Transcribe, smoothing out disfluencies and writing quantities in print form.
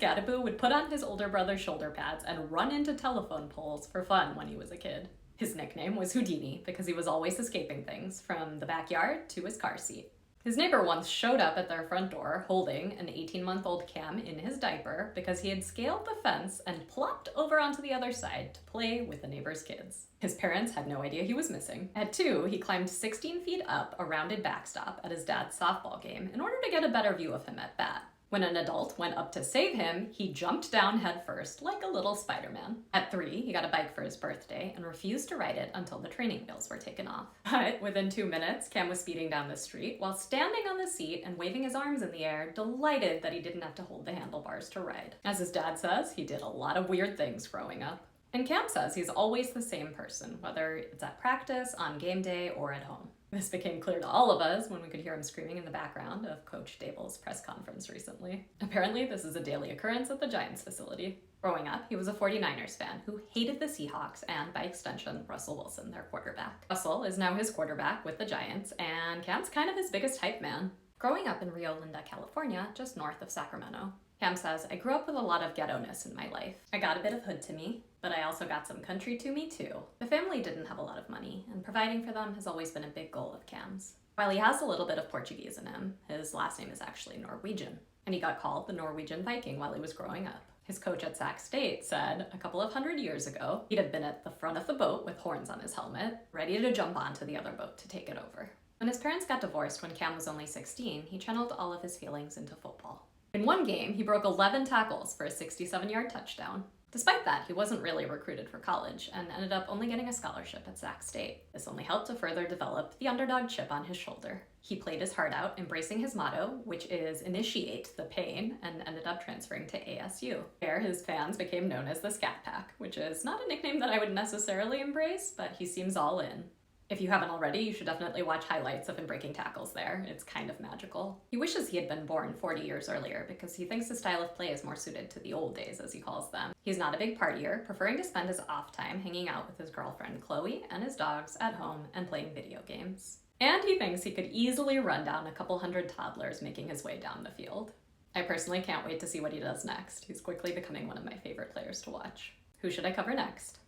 Skattebo would put on his older brother's shoulder pads and run into telephone poles for fun when he was a kid. His nickname was Houdini because he was always escaping things, from the backyard to his car seat. His neighbor once showed up at their front door holding an 18-month-old Cam in his diaper because he had scaled the fence and plopped over onto the other side to play with the neighbor's kids. His parents had no idea he was missing. At 2, he climbed 16 feet up a rounded backstop at his dad's softball game in order to get a better view of him at bat. When an adult went up to save him, he jumped down headfirst like a little Spider-Man. At 3, he got a bike for his birthday and refused to ride it until the training wheels were taken off. But within 2 minutes, Cam was speeding down the street while standing on the seat and waving his arms in the air, delighted that he didn't have to hold the handlebars to ride. As his dad says, he did a lot of weird things growing up. And Cam says he's always the same person, whether it's at practice, on game day, or at home. This became clear to all of us when we could hear him screaming in the background of Coach Daboll's press conference recently. Apparently, this is a daily occurrence at the Giants facility. Growing up, he was a 49ers fan who hated the Seahawks and, by extension, Russell Wilson, their quarterback. Russell is now his quarterback with the Giants, and Cam's kind of his biggest hype man. Growing up in Rio Linda, California, just north of Sacramento, Cam says, "I grew up with a lot of ghetto-ness in my life. I got a bit of hood to me, but I also got some country to me too." The family didn't have a lot of money, and providing for them has always been a big goal of Cam's. While he has a little bit of Portuguese in him, his last name is actually Norwegian, and he got called the Norwegian Viking while he was growing up. His coach at Sac State said a couple of hundred years ago, he'd have been at the front of the boat with horns on his helmet, ready to jump onto the other boat to take it over. When his parents got divorced when Cam was only 16, he channeled all of his feelings into football. In one game, he broke 11 tackles for a 67-yard touchdown. Despite that, he wasn't really recruited for college and ended up only getting a scholarship at Sac State. This only helped to further develop the underdog chip on his shoulder. He played his heart out, embracing his motto, which is initiate the pain, and ended up transferring to ASU. There, his fans became known as the Scat Pack, which is not a nickname that I would necessarily embrace, but he seems all in. If you haven't already, you should definitely watch highlights of him breaking tackles there. It's kind of magical. He wishes he had been born 40 years earlier because he thinks his style of play is more suited to the old days, as he calls them. He's not a big partier, preferring to spend his off time hanging out with his girlfriend Chloe and his dogs at home and playing video games. And he thinks he could easily run down a couple hundred toddlers making his way down the field. I personally can't wait to see what he does next. He's quickly becoming one of my favorite players to watch. Who should I cover next?